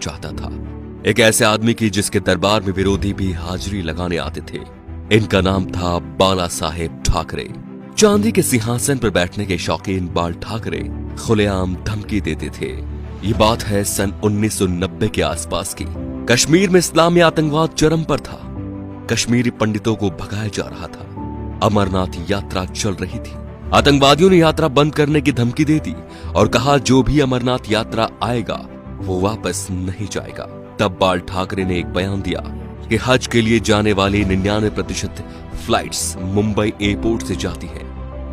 चाहता था, एक ऐसे आदमी की जिसके दरबार में विरोधी भी हाजिरी लगाने आते थे। इनका नाम था बाला साहेब ठाकरे। चांदी के सिंहासन पर बैठने के शौकीन बाल ठाकरे खुलेआम धमकी देते थे। ये बात है सन 1990 के आसपास की। कश्मीर में इस्लामी आतंकवाद चरम पर था। कश्मीरी पंडितों को भगाया जा रहा था। अमरनाथ यात्रा चल रही थी। आतंकवादियों ने यात्रा बंद करने की धमकी दे दी और कहा जो भी अमरनाथ यात्रा आएगा वो वापस नहीं जाएगा। तब बाल ठाकरे ने एक बयान दिया कि हज के लिए जाने वाली 99% फ्लाइट्स मुंबई एयरपोर्ट से जाती हैं।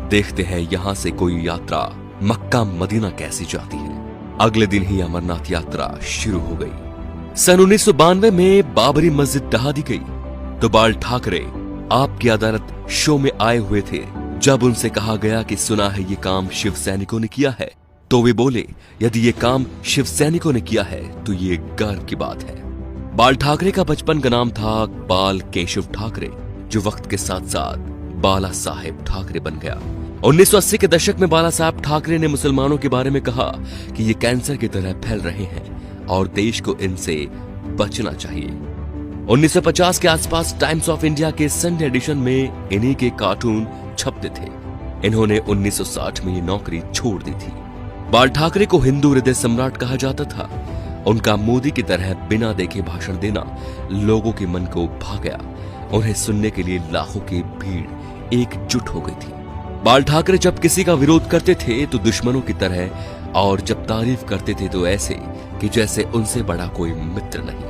देखते हैं यहां से कोई यात्रा मक्का मदीना कैसी जाती है। अगले दिन ही अमरनाथ यात्रा शुरू हो गई। सन 1992 में बाबरी मस्जिद ढहा दी गई तो बाल ठाकरे आपकी अदालत शो में आए हुए थे। जब उनसे कहा गया कि सुना है ये काम शिव सैनिकों ने किया है, तो वे बोले यदि ये काम शिव सैनिकों ने किया है तो ये गर्व की बात है। बाल ठाकरे का बचपन का नाम था बाल केशव ठाकरे, जो वक्त के साथ साथ बाला साहेब ठाकरे बन गया। 1980 के दशक में बाला साहेब ठाकरे ने मुसलमानों के बारे में कहा कि ये कैंसर की तरह फैल रहे हैं और देश को इनसे बचना चाहिए। 1950 के आसपास टाइम्स ऑफ इंडिया के संडे एडिशन में इन्हीं के कार्टून छपते थे। इन्होंने 1960 में ये नौकरी छोड़ दी थी। बाल ठाकरे को हिंदू हृदय सम्राट कहा जाता था। उनका मोदी की तरह बिना देखे भाषण देना लोगों के मन को भा गया। उन्हें सुनने के लिए लाखों की भीड़ एकजुट हो गई थी। बाल ठाकरे जब किसी का विरोध करते थे तो दुश्मनों की तरह, और जब तारीफ करते थे तो ऐसे कि जैसे उनसे बड़ा कोई मित्र नहीं।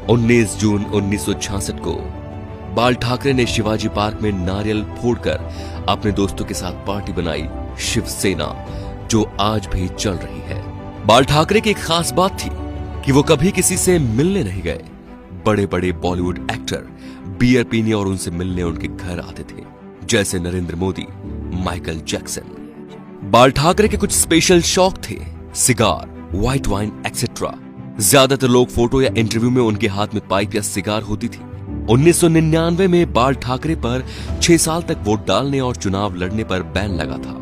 19 जून 1966 को बाल ठाकरे ने शिवाजी पार्क में नारियल फोड़कर अपने दोस्तों के साथ पार्टी बनाई, शिवसेना, जो आज भी चल रही है। बाल ठाकरे की एक खास बात थी कि वो कभी किसी से मिलने नहीं गए। बड़े बड़े बॉलीवुड एक्टर बियर पीने और उनसे मिलने उनके घर आते थे, जैसे नरेंद्र मोदी, माइकल जैक्सन। बाल ठाकरे के कुछ स्पेशल शौक थे, सिगार, व्हाइट वाइन एक्सेट्रा। ज्यादातर लोग फोटो या इंटरव्यू में उनके हाथ में पाइप या सिगार होती थी। 1999 में बाल ठाकरे पर 6 साल तक वोट डालने और चुनाव लड़ने पर बैन लगा था,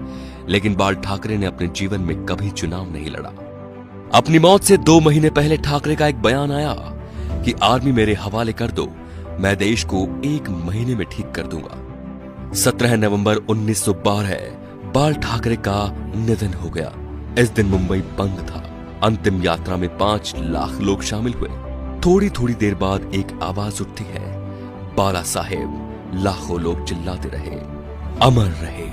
लेकिन बाल ठाकरे ने अपने जीवन में कभी चुनाव नहीं लड़ा। अपनी मौत से 2 महीने पहले ठाकरे का एक बयान आया कि आर्मी मेरे हवाले कर दो, मैं देश को 1 महीने में ठीक कर दूंगा। 17 नवंबर 1912 बाल ठाकरे का निधन हो गया। इस दिन मुंबई बंद था। अंतिम यात्रा में 5 लाख लोग शामिल हुए। थोड़ी थोड़ी देर बाद एक आवाज उठती है, बाला साहेब। लाखों लोग चिल्लाते रहे, अमर रहे।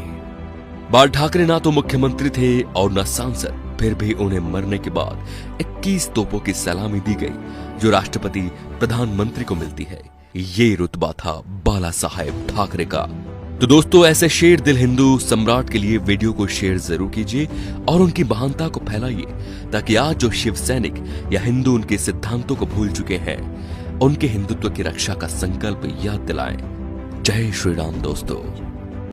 बाल ठाकरे ना तो मुख्यमंत्री थे और न सांसद, फिर भी उन्हें मरने के बाद 21 तोपों की सलामी दी गई, जो राष्ट्रपति प्रधानमंत्री को मिलती है। ये रुतबा था बाला साहेब ठाकरे का। तो दोस्तों, ऐसे शेर दिल हिंदू सम्राट के लिए वीडियो को शेयर जरूर कीजिए और उनकी महानता को फैलाइए, ताकि आज जो शिव सैनिक या हिंदू उनके सिद्धांतों को भूल चुके हैं, उनके हिंदुत्व की रक्षा का संकल्प याद दिलाएं। जय श्री राम दोस्तों।